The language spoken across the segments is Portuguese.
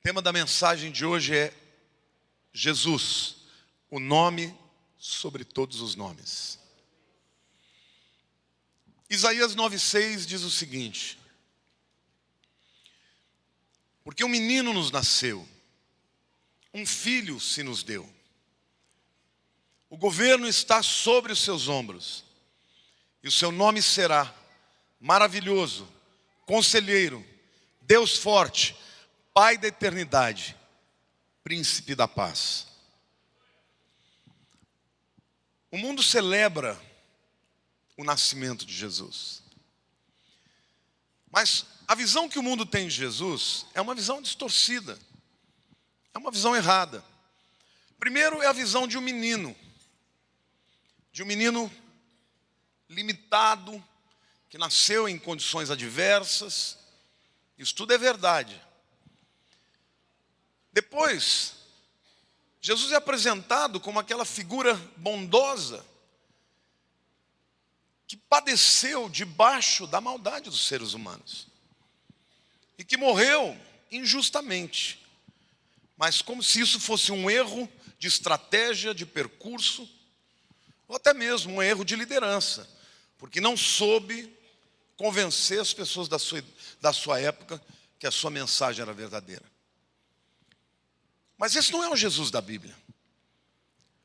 tema da mensagem de hoje é Jesus, o nome sobre todos os nomes. Isaías 9,6 diz o seguinte: porque um menino nos nasceu, um filho se nos deu. O governo está sobre os seus ombros, e o seu nome será Maravilhoso, Conselheiro, Deus Forte, Pai da Eternidade, Príncipe da Paz. O mundo celebra o nascimento de Jesus. Mas a visão que o mundo tem de Jesus é uma visão distorcida. É uma visão errada. Primeiro é a visão de um menino limitado, que nasceu em condições adversas. Isso tudo é verdade. Depois, Jesus é apresentado como aquela figura bondosa que padeceu debaixo da maldade dos seres humanos e que morreu injustamente, mas como se isso fosse um erro de estratégia, de percurso, ou até mesmo um erro de liderança, porque não soube convencer as pessoas da sua época que a sua mensagem era verdadeira. Mas esse não é o Jesus da Bíblia.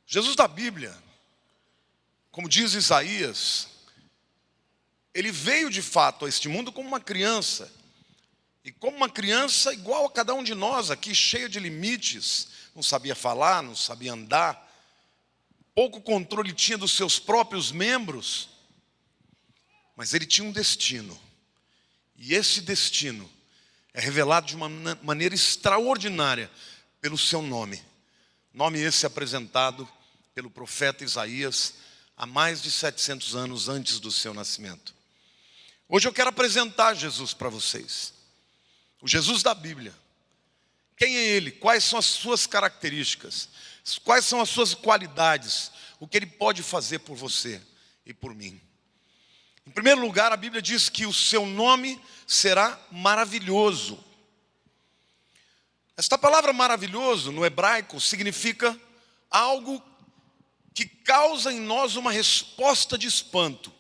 Jesus da Bíblia, como diz Isaías, ele veio de fato a este mundo como uma criança. E como uma criança igual a cada um de nós aqui, cheia de limites. Não sabia falar, não sabia andar. Pouco controle tinha dos seus próprios membros. Mas ele tinha um destino. E esse destino é revelado de uma maneira extraordinária pelo seu nome. Nome esse apresentado pelo profeta Isaías há mais de 700 anos antes do seu nascimento. Hoje eu quero apresentar Jesus para vocês. O Jesus da Bíblia. Quem é ele? Quais são as suas características? Quais são as suas qualidades? O que ele pode fazer por você e por mim? Em primeiro lugar, a Bíblia diz que o seu nome será maravilhoso. Esta palavra maravilhoso, no hebraico, significa algo que causa em nós uma resposta de espanto.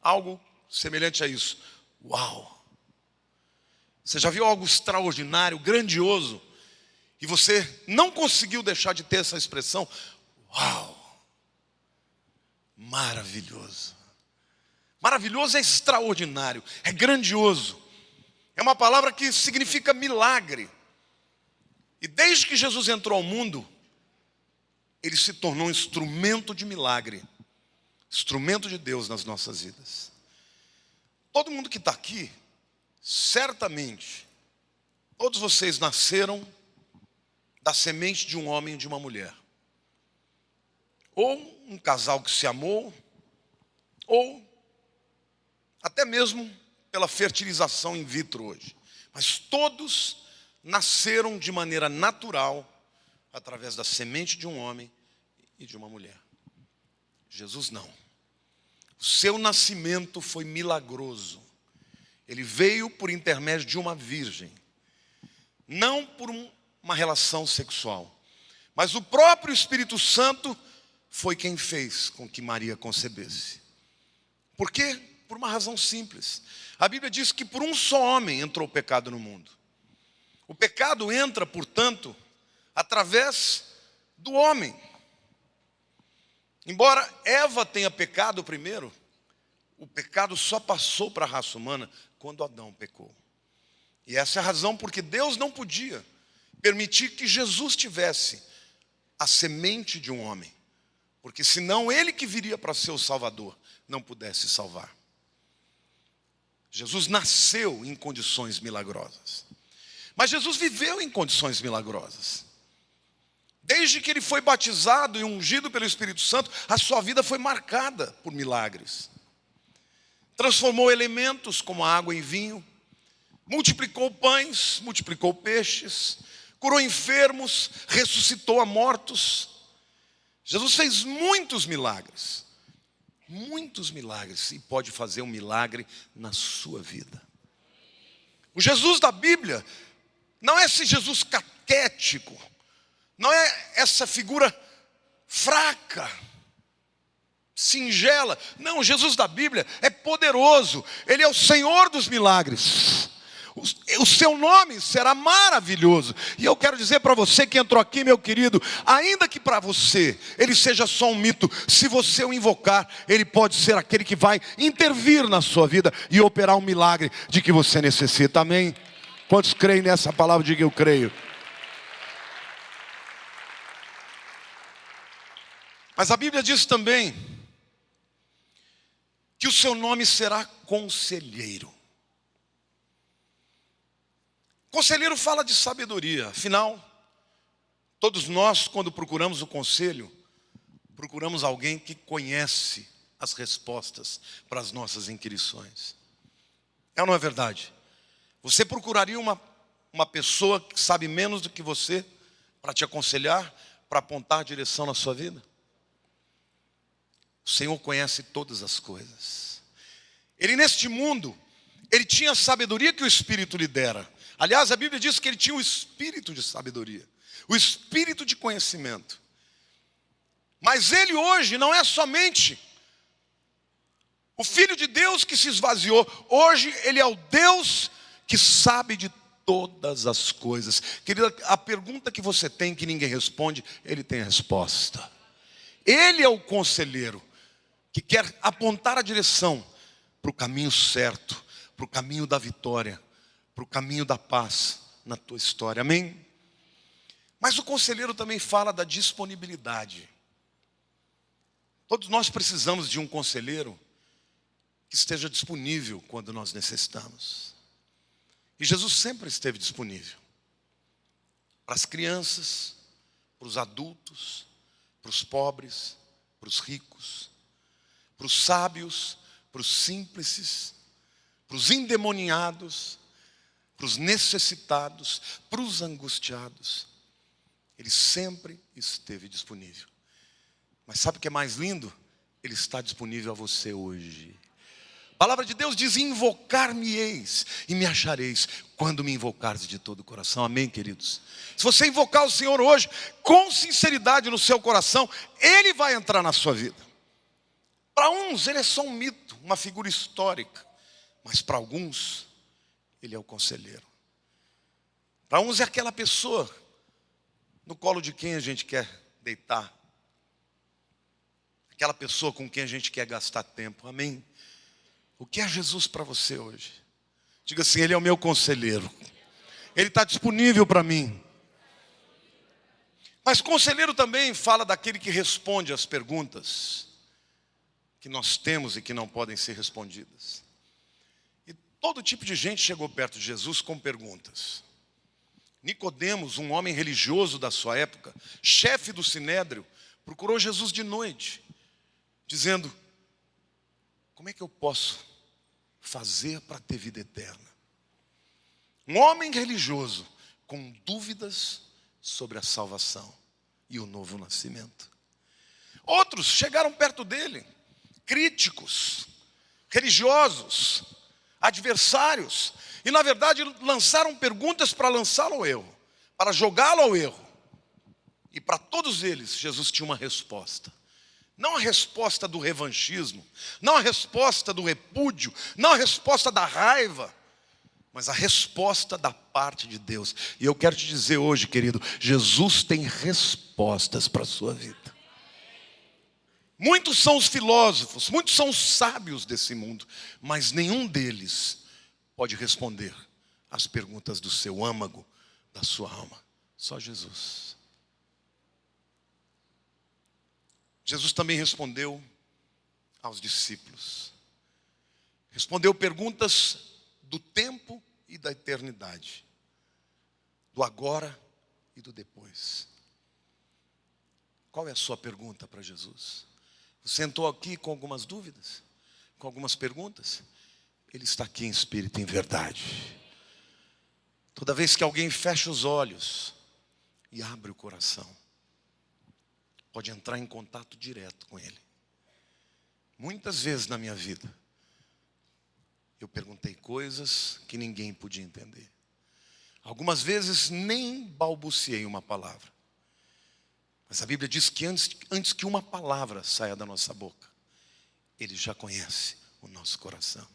Algo semelhante a isso. Uau! Você já viu algo extraordinário, grandioso, e você não conseguiu deixar de ter essa expressão? Uau! Maravilhoso. Maravilhoso é extraordinário, é grandioso. É uma palavra que significa milagre. E desde que Jesus entrou ao mundo, ele se tornou um instrumento de milagre. Instrumento de Deus nas nossas vidas. Todo mundo que está aqui, certamente, todos vocês nasceram da semente de um homem e de uma mulher. Ou um casal que se amou, ou até mesmo pela fertilização in vitro hoje. Mas todos nasceram de maneira natural, através da semente de um homem e de uma mulher. Jesus não. O seu nascimento foi milagroso. Ele veio por intermédio de uma virgem. Não por uma relação sexual. Mas o próprio Espírito Santo foi quem fez com que Maria concebesse. Por quê? Por uma razão simples. A Bíblia diz que por um só homem entrou o pecado no mundo. O pecado entra, portanto, através do homem. Embora Eva tenha pecado primeiro, o pecado só passou para a raça humana quando Adão pecou. E essa é a razão porque Deus não podia permitir que Jesus tivesse a semente de um homem. Porque senão ele que viria para ser o Salvador não pudesse salvar. Jesus nasceu em condições milagrosas. Mas Jesus viveu em condições milagrosas. Desde que ele foi batizado e ungido pelo Espírito Santo, a sua vida foi marcada por milagres. Transformou elementos como a água em vinho, multiplicou pães, multiplicou peixes, curou enfermos, ressuscitou a mortos. Jesus fez muitos milagres, e pode fazer um milagre na sua vida. O Jesus da Bíblia Não é esse Jesus caquético, não é essa figura fraca, singela. Não, Jesus da Bíblia é poderoso, Ele é o Senhor dos milagres. O seu nome será maravilhoso. E eu quero dizer para você que entrou aqui, meu querido, ainda que para você ele seja só um mito, se você o invocar, ele pode ser aquele que vai intervir na sua vida e operar um milagre de que você necessita. Amém? Quantos creem nessa palavra? Diga eu creio. Mas a Bíblia diz também que o seu nome será conselheiro. Conselheiro fala de sabedoria. Afinal, todos nós, quando procuramos o conselho, procuramos alguém que conhece as respostas para as nossas inquirições. É ou não é verdade? Você procuraria uma pessoa que sabe menos do que você para te aconselhar, para apontar a direção na sua vida? O Senhor conhece todas as coisas. Ele neste mundo, ele tinha a sabedoria que o Espírito lhe dera. Aliás, a Bíblia diz que ele tinha o espírito de sabedoria, o espírito de conhecimento. Mas ele hoje não é somente o Filho de Deus que se esvaziou. Hoje ele é o Deus que sabe de todas as coisas. Querida, a pergunta que você tem que ninguém responde, ele tem a resposta. Ele é o conselheiro que quer apontar a direção para o caminho certo, para o caminho da vitória, para o caminho da paz na tua história. Amém? Mas o conselheiro também fala da disponibilidade. Todos nós precisamos de um conselheiro que esteja disponível quando nós necessitamos. E Jesus sempre esteve disponível para as crianças, para os adultos, para os pobres, para os ricos, para os sábios, para os simples, para os endemoniados, para os necessitados, para os angustiados. Ele sempre esteve disponível. Mas sabe o que é mais lindo? Ele está disponível a você hoje. A palavra de Deus diz: invocar-me-eis e me achareis quando me invocares de todo o coração. Amém, queridos? Se você invocar o Senhor hoje com sinceridade no seu coração, Ele vai entrar na sua vida. Para uns Ele é só um mito, uma figura histórica. Mas para alguns Ele é o conselheiro. Para uns é aquela pessoa no colo de quem a gente quer deitar, aquela pessoa com quem a gente quer gastar tempo. Amém? O que é Jesus para você hoje? Diga assim: Ele é o meu conselheiro. Ele está disponível para mim. Mas conselheiro também fala daquele que responde às perguntas que nós temos e que não podem ser respondidas. E todo tipo de gente chegou perto de Jesus com perguntas. Nicodemos, um homem religioso da sua época, chefe do sinédrio, procurou Jesus de noite, dizendo: como é que eu posso fazer para ter vida eterna? Um homem religioso com dúvidas sobre a salvação e o novo nascimento. Outros chegaram perto dele, críticos, religiosos, adversários, e na verdade lançaram perguntas para lançá-lo ao erro, para jogá-lo ao erro. E para todos eles Jesus tinha uma resposta. Não a resposta do revanchismo, não a resposta do repúdio, não a resposta da raiva, mas a resposta da parte de Deus. E eu quero te dizer hoje, querido, Jesus tem respostas para a sua vida. Muitos são os filósofos, muitos são os sábios desse mundo, mas nenhum deles pode responder às perguntas do seu âmago, da sua alma. Só Jesus. Jesus também respondeu aos discípulos. Respondeu perguntas do tempo e da eternidade, do agora e do depois. Qual é a sua pergunta para Jesus? Você entrou aqui com algumas dúvidas, com algumas perguntas? Ele está aqui em espírito e em verdade. Toda vez que alguém fecha os olhos e abre o coração, pode entrar em contato direto com Ele. Muitas vezes na minha vida, eu perguntei coisas que ninguém podia entender. Algumas vezes nem balbuciei uma palavra. Mas a Bíblia diz que antes que uma palavra saia da nossa boca, Ele já conhece o nosso coração.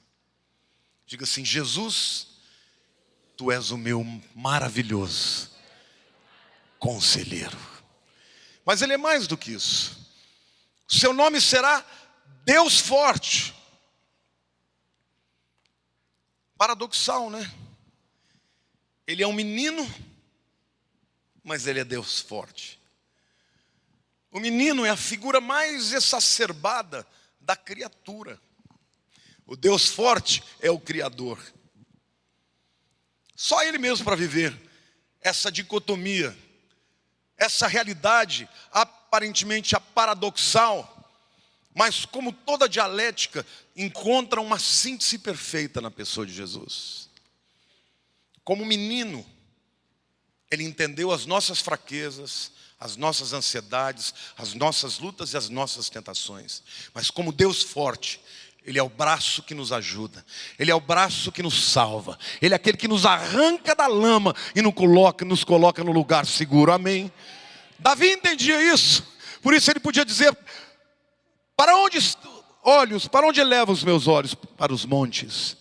Diga assim: Jesus, Tu és o meu maravilhoso conselheiro. Mas Ele é mais do que isso. O seu nome será Deus forte. Paradoxal, né? Ele é um menino, mas Ele é Deus forte. O menino é a figura mais exacerbada da criatura. O Deus forte é o Criador. Só Ele mesmo para viver essa dicotomia, essa realidade aparentemente paradoxal, mas como toda dialética, encontra uma síntese perfeita na pessoa de Jesus. Como menino, Ele entendeu as nossas fraquezas, as nossas ansiedades, as nossas lutas e as nossas tentações. Mas como Deus forte, Ele é o braço que nos ajuda, Ele é o braço que nos salva, Ele é aquele que nos arranca da lama e nos coloca no lugar seguro. Amém? Davi entendia isso, por isso ele podia dizer: para onde elevo os meus olhos? Para os montes.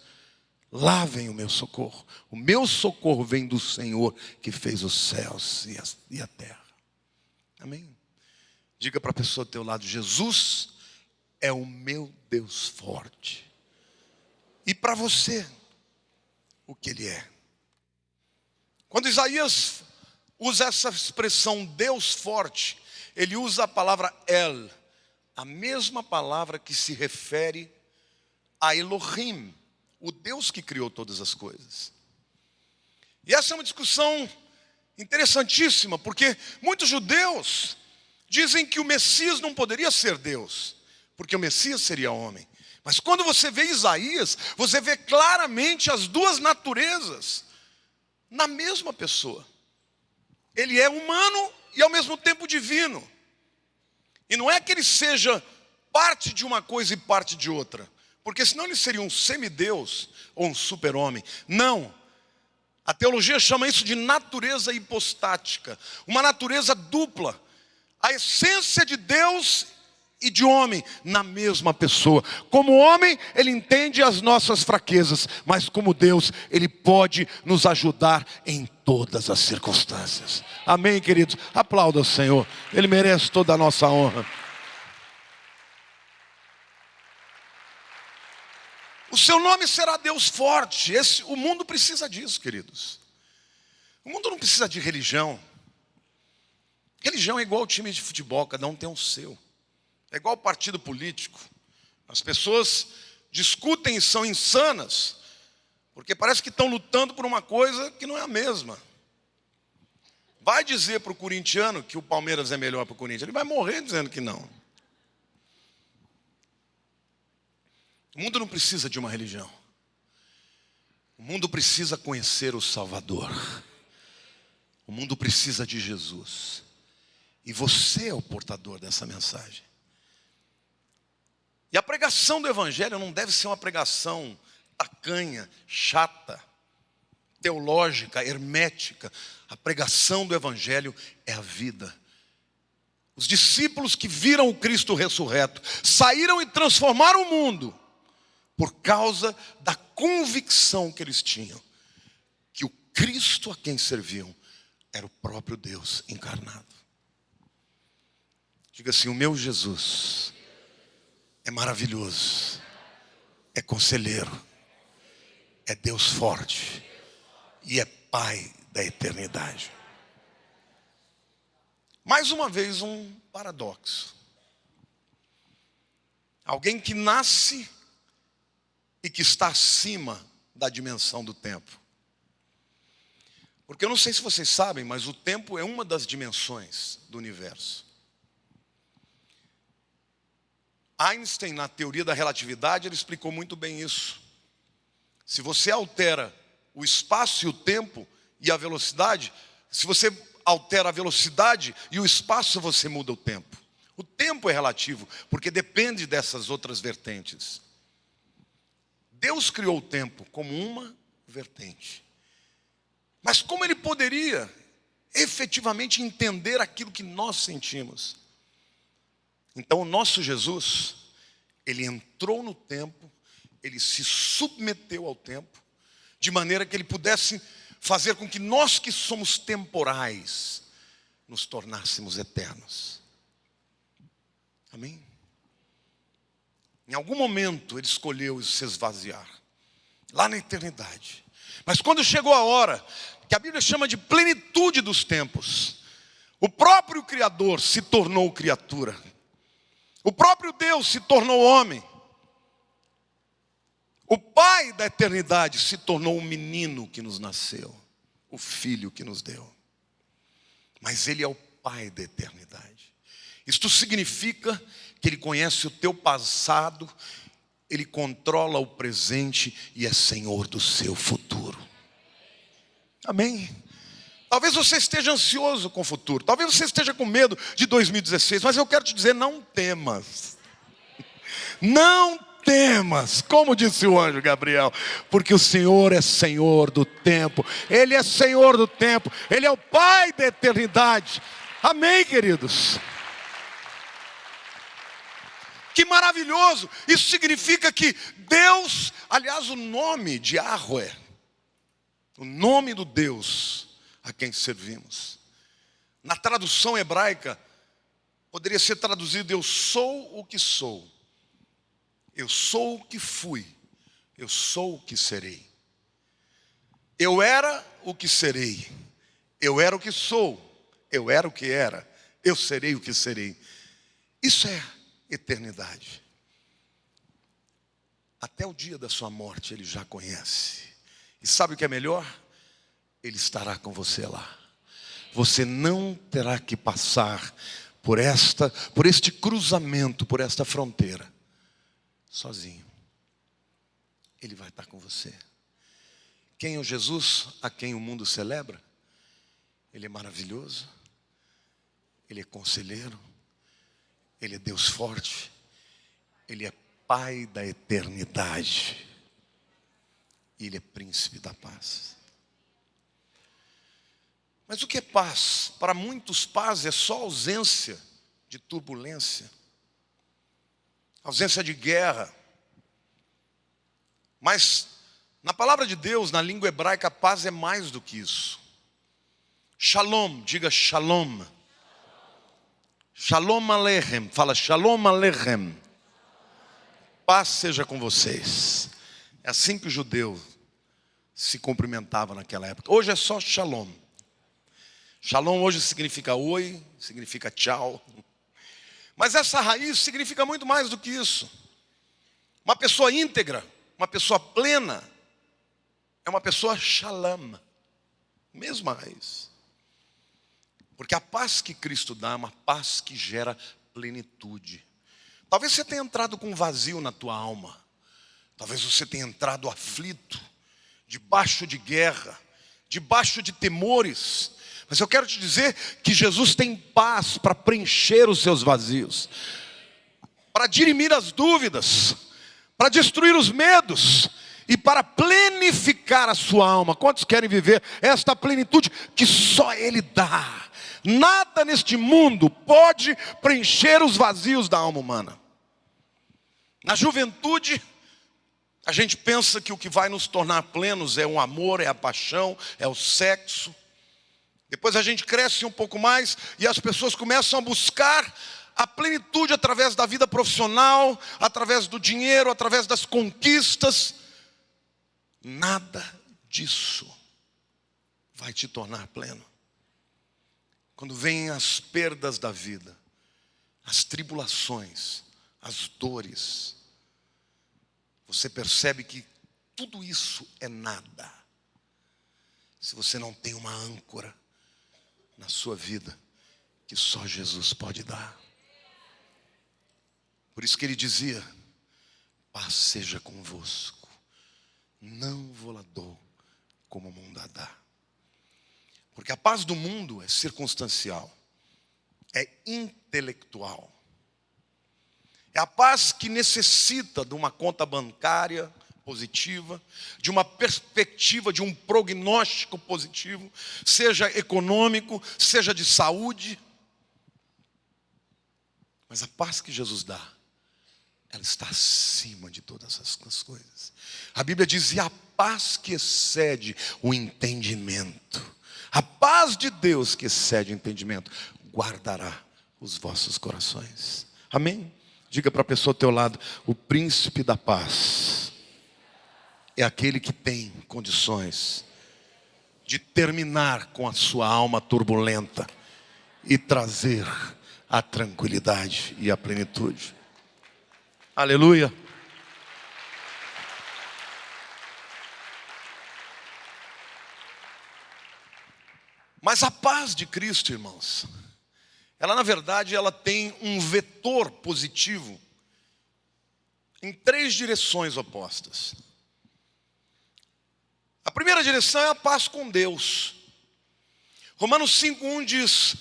Lá vem o meu socorro. O meu socorro vem do Senhor que fez os céus e a terra. Amém? Diga para a pessoa do teu lado: Jesus é o meu Deus forte. E para você, o que Ele é? Quando Isaías usa essa expressão Deus forte, ele usa a palavra El, a mesma palavra que se refere a Elohim, o Deus que criou todas as coisas. E essa é uma discussão interessantíssima, porque muitos judeus dizem que o Messias não poderia ser Deus, porque o Messias seria homem. Mas quando você vê Isaías, você vê claramente as duas naturezas na mesma pessoa. Ele é humano e ao mesmo tempo divino. E não é que ele seja parte de uma coisa e parte de outra, porque senão ele seria um semideus ou um super-homem. Não. A teologia chama isso de natureza hipostática, uma natureza dupla. A essência de Deus e de homem na mesma pessoa. Como homem, Ele entende as nossas fraquezas, mas como Deus, Ele pode nos ajudar em todas as circunstâncias. Amém, queridos? Aplauda o Senhor, Ele merece toda a nossa honra. O seu nome será Deus forte. O mundo precisa disso, queridos. O mundo não precisa de religião. Religião é igual ao time de futebol, cada um tem o seu. É igual ao partido político. As pessoas discutem e são insanas, porque parece que estão lutando por uma coisa que não é a mesma. Vai dizer para o corintiano que o Palmeiras é melhor para o Corinthians, ele vai morrer dizendo que não. O mundo não precisa de uma religião. O mundo precisa conhecer o Salvador. O mundo precisa de Jesus. E você é o portador dessa mensagem. E a pregação do Evangelho não deve ser uma pregação tacanha, chata, teológica, hermética. A pregação do Evangelho é a vida. Os discípulos que viram o Cristo ressurreto saíram e transformaram o mundo por causa da convicção que eles tinham que o Cristo a quem serviam era o próprio Deus encarnado. Diga assim: o meu Jesus é maravilhoso, é conselheiro, é Deus forte e é Pai da eternidade. Mais uma vez um paradoxo. Alguém que nasce e que está acima da dimensão do tempo. Porque eu não sei se vocês sabem, mas o tempo é uma das dimensões do universo. Einstein, na teoria da relatividade, ele explicou muito bem isso. Se você altera o espaço e o tempo e a velocidade, se você altera a velocidade e o espaço, você muda o tempo. O tempo é relativo, porque depende dessas outras vertentes. Deus criou o tempo como uma vertente. Mas como ele poderia efetivamente entender aquilo que nós sentimos? Então o nosso Jesus, ele entrou no tempo, ele se submeteu ao tempo, de maneira que ele pudesse fazer com que nós que somos temporais, nos tornássemos eternos. Amém? Em algum momento ele escolheu se esvaziar, lá na eternidade. Mas quando chegou a hora, que a Bíblia chama de plenitude dos tempos, o próprio Criador se tornou criatura. O próprio Deus se tornou homem. O Pai da eternidade se tornou o menino que nos nasceu, o Filho que nos deu. Mas Ele é o Pai da eternidade. Isto significa que Ele conhece o teu passado, Ele controla o presente e é Senhor do seu futuro. Amém? Talvez você esteja ansioso com o futuro, talvez você esteja com medo de 2016, mas eu quero te dizer, não temas. Não temas, como disse o anjo Gabriel, porque o Senhor é Senhor do tempo, Ele é Senhor do tempo, Ele é o Pai da eternidade. Amém, queridos? Que maravilhoso! Isso significa que Deus, aliás, o nome de Yahweh, o nome do Deus a quem servimos, na tradução hebraica, poderia ser traduzido: eu sou o que sou, eu sou o que fui, eu sou o que serei. Eu era o que serei, eu era o que sou, eu era o que era, eu serei o que serei. Isso é eternidade. Até o dia da sua morte Ele já conhece. E sabe o que é melhor? Ele estará com você lá. Você não terá que passar por este cruzamento, por esta fronteira, sozinho. Ele vai estar com você. Quem é o Jesus a quem o mundo celebra? Ele é maravilhoso, Ele é conselheiro, Ele é Deus forte, Ele é Pai da eternidade, e Ele é príncipe da paz. Mas o que é paz? Para muitos, paz é só ausência de turbulência, ausência de guerra. Mas na palavra de Deus, na língua hebraica, paz é mais do que isso. Shalom, diga shalom. Shalom aleichem, fala shalom aleichem. Paz seja com vocês. É assim que o judeu se cumprimentava naquela época. Hoje é só shalom. Shalom hoje significa oi, significa tchau. Mas essa raiz significa muito mais do que isso. Uma pessoa íntegra, uma pessoa plena, é uma pessoa shalom. Mesma raiz. Porque a paz que Cristo dá é uma paz que gera plenitude. Talvez você tenha entrado com um vazio na tua alma. Talvez você tenha entrado aflito, debaixo de guerra, debaixo de temores. Mas eu quero te dizer que Jesus tem paz para preencher os seus vazios, para dirimir as dúvidas, para destruir os medos e para plenificar a sua alma. Quantos querem viver esta plenitude que só Ele dá? Nada neste mundo pode preencher os vazios da alma humana. Na juventude, a gente pensa que o que vai nos tornar plenos é o amor, é a paixão, é o sexo. Depois a gente cresce um pouco mais e as pessoas começam a buscar a plenitude através da vida profissional, através do dinheiro, através das conquistas. Nada disso vai te tornar pleno. Quando vêm as perdas da vida, as tribulações, as dores, você percebe que tudo isso é nada, se você não tem uma âncora na sua vida que só Jesus pode dar. Por isso que Ele dizia: paz seja convosco, não vou-la dou como o mundo a dá. Porque a paz do mundo é circunstancial, é intelectual. É a paz que necessita de uma conta bancária positiva, de uma perspectiva, de um prognóstico positivo, seja econômico, seja de saúde. Mas a paz que Jesus dá, ela está acima de todas essas coisas. A Bíblia diz: e a paz que excede o entendimento, a paz de Deus que excede o entendimento, guardará os vossos corações. Amém? Diga para a pessoa ao teu lado: o príncipe da paz é aquele que tem condições de terminar com a sua alma turbulenta e trazer a tranquilidade e a plenitude. Aleluia. Mas a paz de Cristo, irmãos, ela na verdade ela tem um vetor positivo em 3 direções opostas. A primeira direção é a paz com Deus. Romanos 5:1 diz: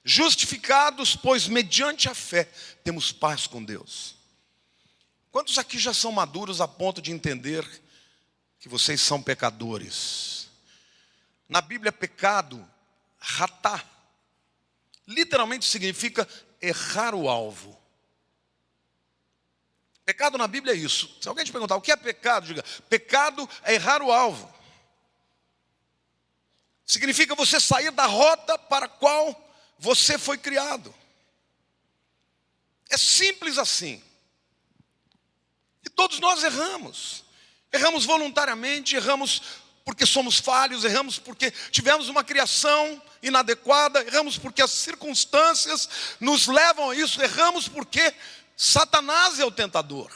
justificados, pois mediante a fé temos paz com Deus. Quantos aqui já são maduros a ponto de entender que vocês são pecadores? Na Bíblia, pecado, ratá, literalmente significa errar o alvo. Pecado na Bíblia é isso. Se alguém te perguntar o que é pecado, diga: pecado é errar o alvo. Significa você sair da rota para a qual você foi criado. É simples assim. E todos nós erramos. Erramos voluntariamente, erramos porque somos falhos, erramos porque tivemos uma criação inadequada, erramos porque as circunstâncias nos levam a isso, erramos porque Satanás é o tentador.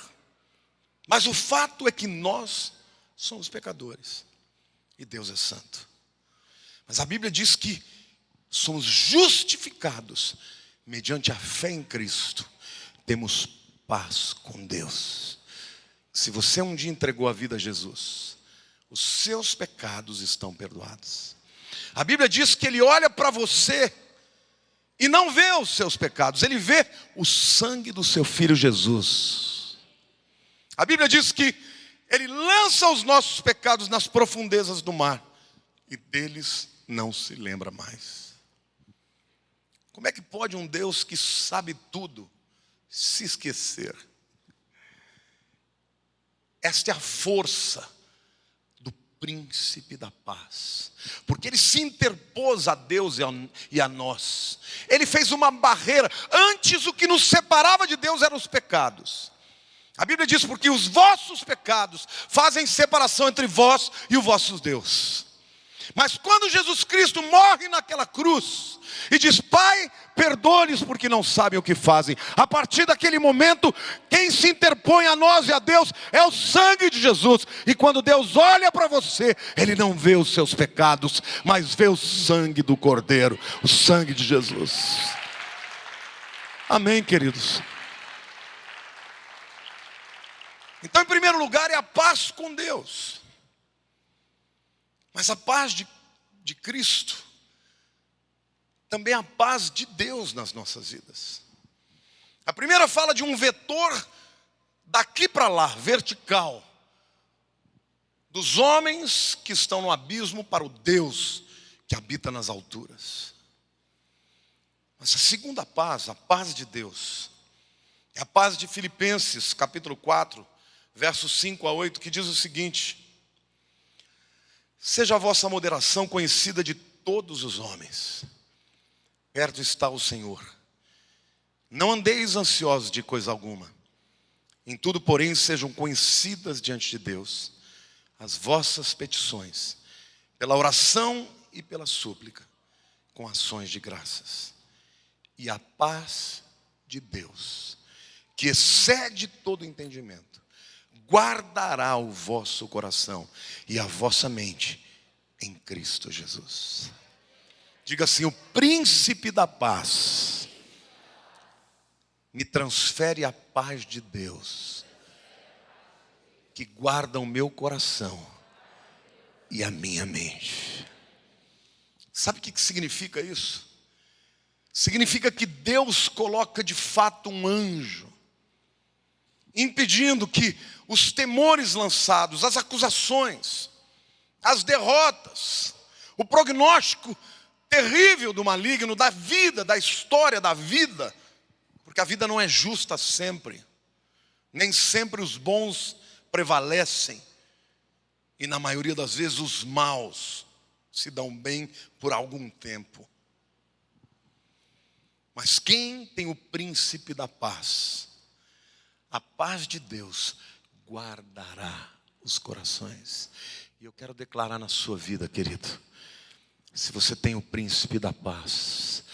Mas o fato é que nós somos pecadores e Deus é santo. Mas a Bíblia diz que somos justificados mediante a fé em Cristo. Temos paz com Deus. Se você um dia entregou a vida a Jesus, os seus pecados estão perdoados. A Bíblia diz que Ele olha para você e não vê os seus pecados, Ele vê o sangue do seu Filho Jesus. A Bíblia diz que Ele lança os nossos pecados nas profundezas do mar e deles não se lembra mais. Como é que pode um Deus que sabe tudo se esquecer? Esta é a força do príncipe da paz, porque ele se interpôs a Deus e a nós. Ele fez uma barreira. Antes o que nos separava de Deus eram os pecados. A Bíblia diz: porque os vossos pecados fazem separação entre vós e o vosso Deus. Mas quando Jesus Cristo morre naquela cruz e diz: Pai, perdoa-lhes porque não sabem o que fazem, a partir daquele momento, quem se interpõe a nós e a Deus é o sangue de Jesus. E quando Deus olha para você, Ele não vê os seus pecados, mas vê o sangue do Cordeiro, o sangue de Jesus. Amém, queridos? Então, em primeiro lugar, é a paz com Deus. Mas a paz de Cristo também é a paz de Deus nas nossas vidas. A primeira fala de um vetor daqui para lá, vertical, dos homens que estão no abismo para o Deus que habita nas alturas. Mas a segunda paz, a paz de Deus, é a paz de Filipenses, capítulo 4, versos 5 a 8, que diz o seguinte: seja a vossa moderação conhecida de todos os homens. Perto está o Senhor. Não andeis ansiosos de coisa alguma. Em tudo, porém, sejam conhecidas diante de Deus as vossas petições, pela oração e pela súplica, com ações de graças. E a paz de Deus, que excede todo entendimento, guardará o vosso coração e a vossa mente em Cristo Jesus. Diga assim: o príncipe da paz me transfere a paz de Deus, que guarda o meu coração e a minha mente. Sabe o que significa isso? Significa que Deus coloca de fato um anjo impedindo que os temores lançados, as acusações, as derrotas, o prognóstico terrível do maligno, da vida, da história da vida, porque a vida não é justa sempre, nem sempre os bons prevalecem, e na maioria das vezes os maus se dão bem por algum tempo. Mas quem tem o príncipe da paz, a paz de Deus guardará os corações. E eu quero declarar na sua vida, querido, se você tem o príncipe da paz,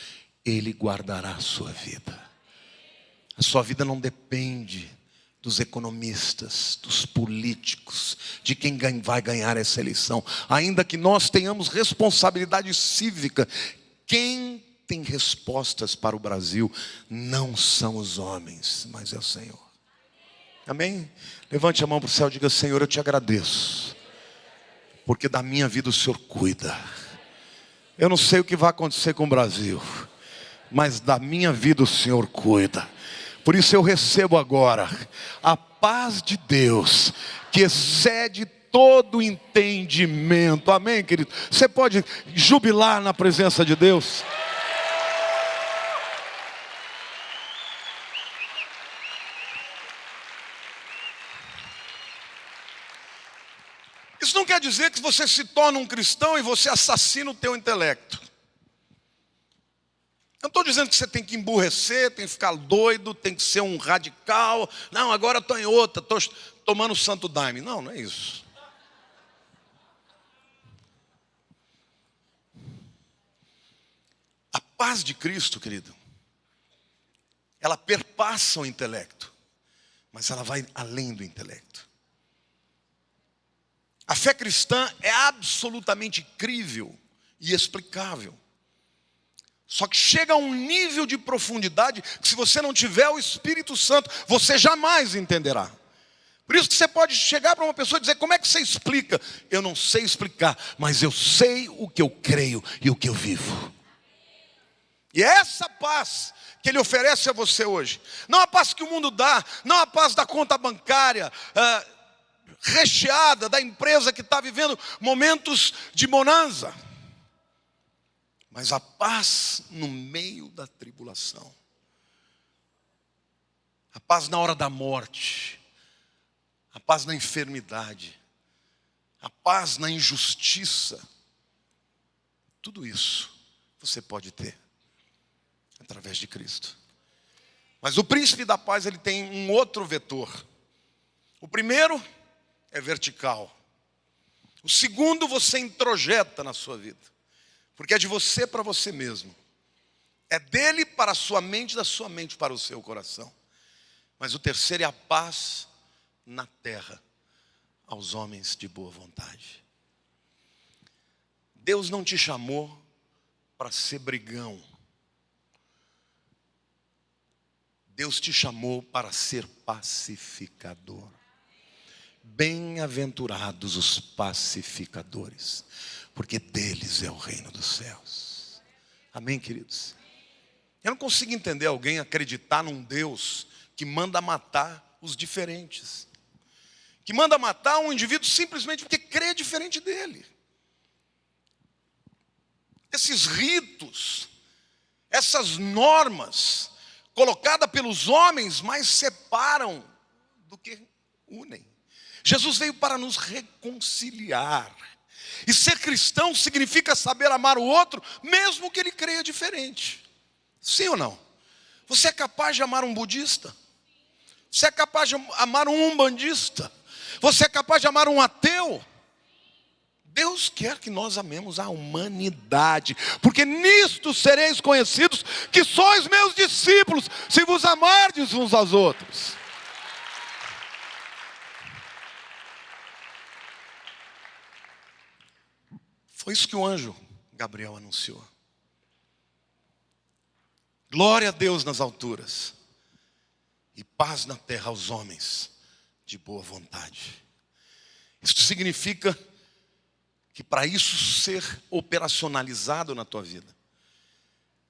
ele guardará a sua vida. A sua vida não depende dos economistas, dos políticos, de quem vai ganhar essa eleição. Ainda que nós tenhamos responsabilidade cívica, quem tem respostas para o Brasil não são os homens, mas é o Senhor. Amém? Levante a mão para o céu e diga: Senhor, eu te agradeço, porque da minha vida o Senhor cuida. Eu não sei o que vai acontecer com o Brasil, mas da minha vida o Senhor cuida. Por isso eu recebo agora a paz de Deus, que excede todo entendimento. Amém, querido? Você pode jubilar na presença de Deus? Isso não quer dizer que você se torna um cristão e você assassina o teu intelecto. Eu não estou dizendo que você tem que emburrecer, tem que ficar doido, tem que ser um radical. Não, agora estou em outra, estou tomando santo daime. Não, não é isso. A paz de Cristo, querido, ela perpassa o intelecto, mas ela vai além do intelecto. A fé cristã é absolutamente crível e explicável. Só que chega a um nível de profundidade que, se você não tiver o Espírito Santo, você jamais entenderá. Por isso que você pode chegar para uma pessoa e dizer: como é que você explica? Eu não sei explicar, mas eu sei o que eu creio e o que eu vivo. E é essa paz que Ele oferece a você hoje. Não a paz que o mundo dá, não a paz da conta bancária recheada, da empresa que está vivendo momentos de bonança, mas a paz no meio da tribulação, a paz na hora da morte, a paz na enfermidade, a paz na injustiça. Tudo isso você pode ter através de Cristo. Mas o príncipe da paz, ele tem um outro vetor. O primeiro é vertical. O segundo você introjeta na sua vida, porque é de você para você mesmo. É dele para a sua mente, da sua mente para o seu coração. Mas o terceiro é a paz na terra, aos homens de boa vontade. Deus não te chamou para ser brigão. Deus te chamou para ser pacificador. Bem-aventurados os pacificadores, porque deles é o reino dos céus. Amém, queridos? Eu não consigo entender alguém acreditar num Deus que manda matar os diferentes, que manda matar um indivíduo simplesmente porque crê diferente dele. Esses ritos, essas normas colocadas pelos homens mais separam do que unem. Jesus veio para nos reconciliar. E ser cristão significa saber amar o outro, mesmo que ele creia diferente. Sim ou não? Você é capaz de amar um budista? Você é capaz de amar um umbandista? Você é capaz de amar um ateu? Deus quer que nós amemos a humanidade, porque nisto sereis conhecidos que sois meus discípulos, se vos amardes uns aos outros. Foi isso que o anjo Gabriel anunciou. Glória a Deus nas alturas e paz na terra aos homens de boa vontade. Isso significa que para isso ser operacionalizado na tua vida,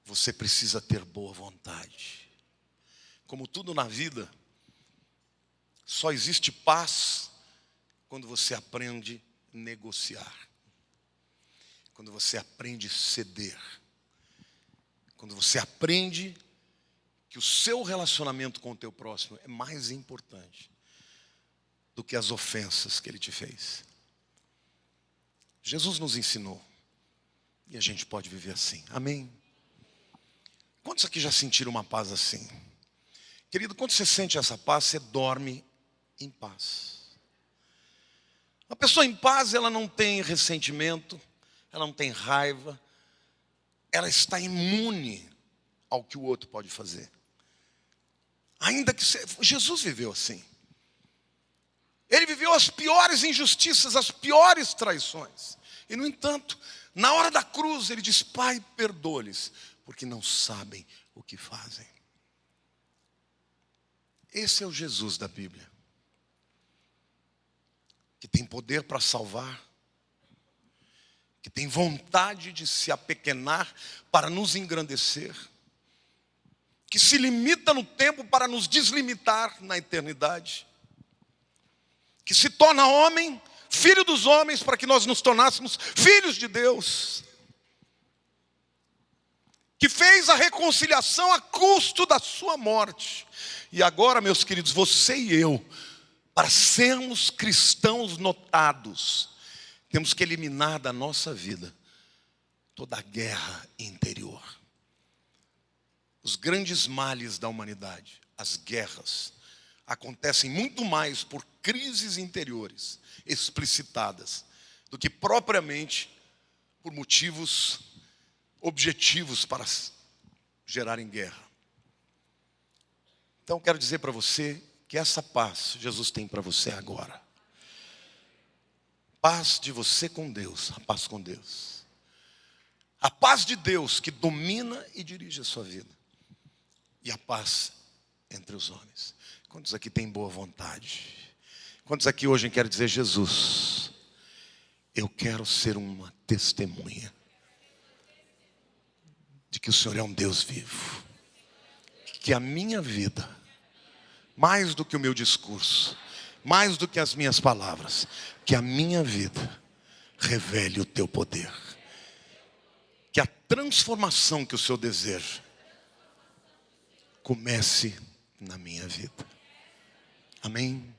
você precisa ter boa vontade. Como tudo na vida, Só existe paz quando você aprende a negociar. Quando você aprende a ceder. Quando você aprende que o seu relacionamento com o teu próximo é mais importante do que as ofensas que ele te fez. Jesus nos ensinou. E a gente pode viver assim. Amém? Quantos aqui já sentiram uma paz assim? Querido, quando você sente essa paz, você dorme em paz. Uma pessoa em paz, ela não tem ressentimento, ela não tem raiva, ela está imune ao que o outro pode fazer. Ainda que Jesus viveu assim. Ele viveu as piores injustiças, as piores traições. E no entanto, na hora da cruz, ele diz: Pai, perdoa-lhes, porque não sabem o que fazem. Esse é o Jesus da Bíblia, que tem poder para salvar, que tem vontade de se apequenar para nos engrandecer, que se limita no tempo para nos deslimitar na eternidade, que se torna homem, filho dos homens, para que nós nos tornássemos filhos de Deus, que fez a reconciliação a custo da sua morte. E agora, meus queridos, você e eu, para sermos cristãos notados, temos que eliminar da nossa vida toda a guerra interior. Os grandes males da humanidade, as guerras, acontecem muito mais por crises interiores explicitadas do que propriamente por motivos objetivos para gerarem guerra. Então quero dizer para você que essa paz Jesus tem para você agora. Paz de você com Deus, a paz com Deus. A paz de Deus que domina e dirige a sua vida. E a paz entre os homens. Quantos aqui têm boa vontade? Quantos aqui hoje querem dizer: Jesus, eu quero ser uma testemunha de que o Senhor é um Deus vivo. Que a minha vida, mais do que o meu discurso, mais do que as minhas palavras, que a minha vida revele o teu poder. Que a transformação que o Senhor deseja comece na minha vida. Amém?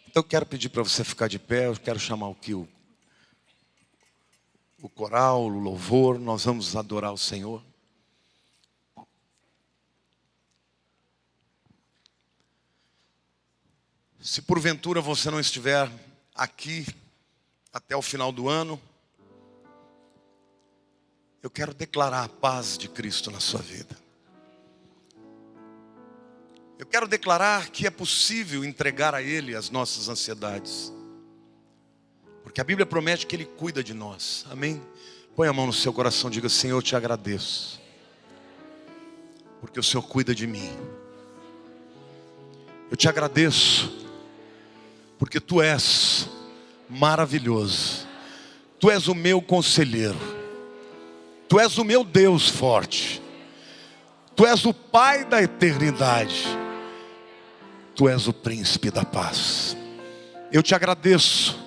Então eu quero pedir para você ficar de pé. Eu quero chamar aqui o coral, o louvor. Nós vamos adorar o Senhor. Se porventura você não estiver aqui até o final do ano, eu quero declarar a paz de Cristo na sua vida. Eu quero declarar que é possível entregar a Ele as nossas ansiedades, porque a Bíblia promete que Ele cuida de nós. Amém? Põe a mão no seu coração e diga: Senhor, eu te agradeço, porque o Senhor cuida de mim. Eu te agradeço, porque Tu és maravilhoso. Tu és o meu conselheiro. Tu és o meu Deus forte. Tu és o Pai da eternidade. Tu és o príncipe da paz. Eu te agradeço,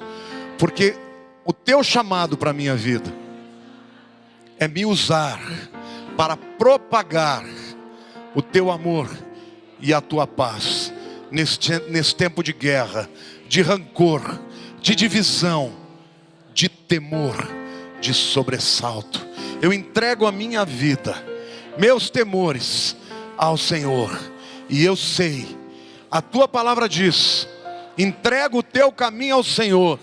porque o teu chamado para a minha vida é me usar para propagar o teu amor e a tua paz nesse tempo de guerra, de rancor, de divisão, de temor, de sobressalto. Eu entrego a minha vida, meus temores ao Senhor, e eu sei, a tua palavra diz: entrega o teu caminho ao Senhor,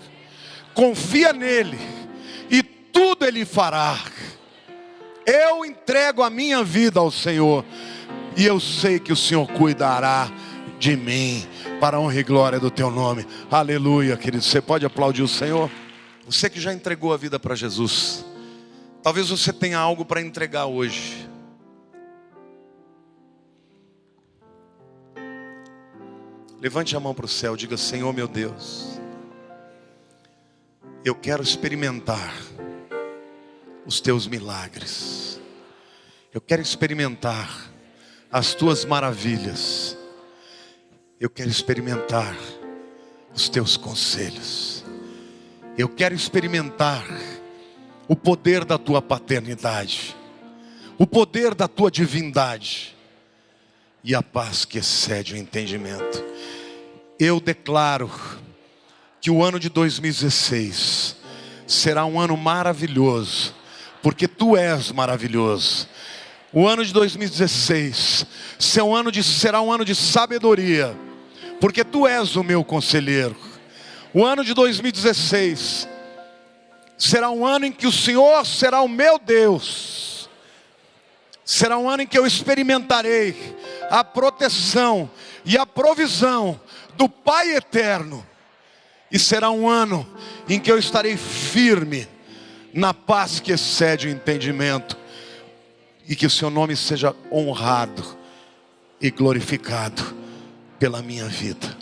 confia nele e tudo Ele fará. Eu entrego a minha vida ao Senhor e eu sei que o Senhor cuidará de mim, para a honra e glória do teu nome. Aleluia, querido. Você pode aplaudir o Senhor? Você que já entregou a vida para Jesus, talvez você tenha algo para entregar hoje. Levante a mão para o céu, diga: Senhor meu Deus, eu quero experimentar os teus milagres. Eu quero experimentar as tuas maravilhas. Eu quero experimentar os teus conselhos. Eu quero experimentar o poder da tua paternidade, o poder da tua divindade e a paz que excede o entendimento. Eu declaro que o ano de 2016 será um ano maravilhoso, porque tu és maravilhoso. O ano de 2016 será um ano de sabedoria, porque tu és o meu conselheiro. O ano de 2016 será um ano em que o Senhor será o meu Deus. Será um ano em que eu experimentarei a proteção e a provisão do Pai eterno. E será um ano em que eu estarei firme na paz que excede o entendimento. E que o seu nome seja honrado e glorificado pela minha vida.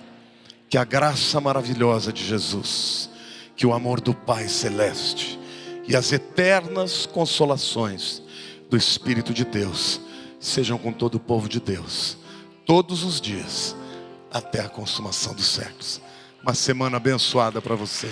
Que a graça maravilhosa de Jesus, que o amor do Pai celeste e as eternas consolações do Espírito de Deus sejam com todo o povo de Deus, todos os dias, até a consumação dos séculos. Uma semana abençoada para você.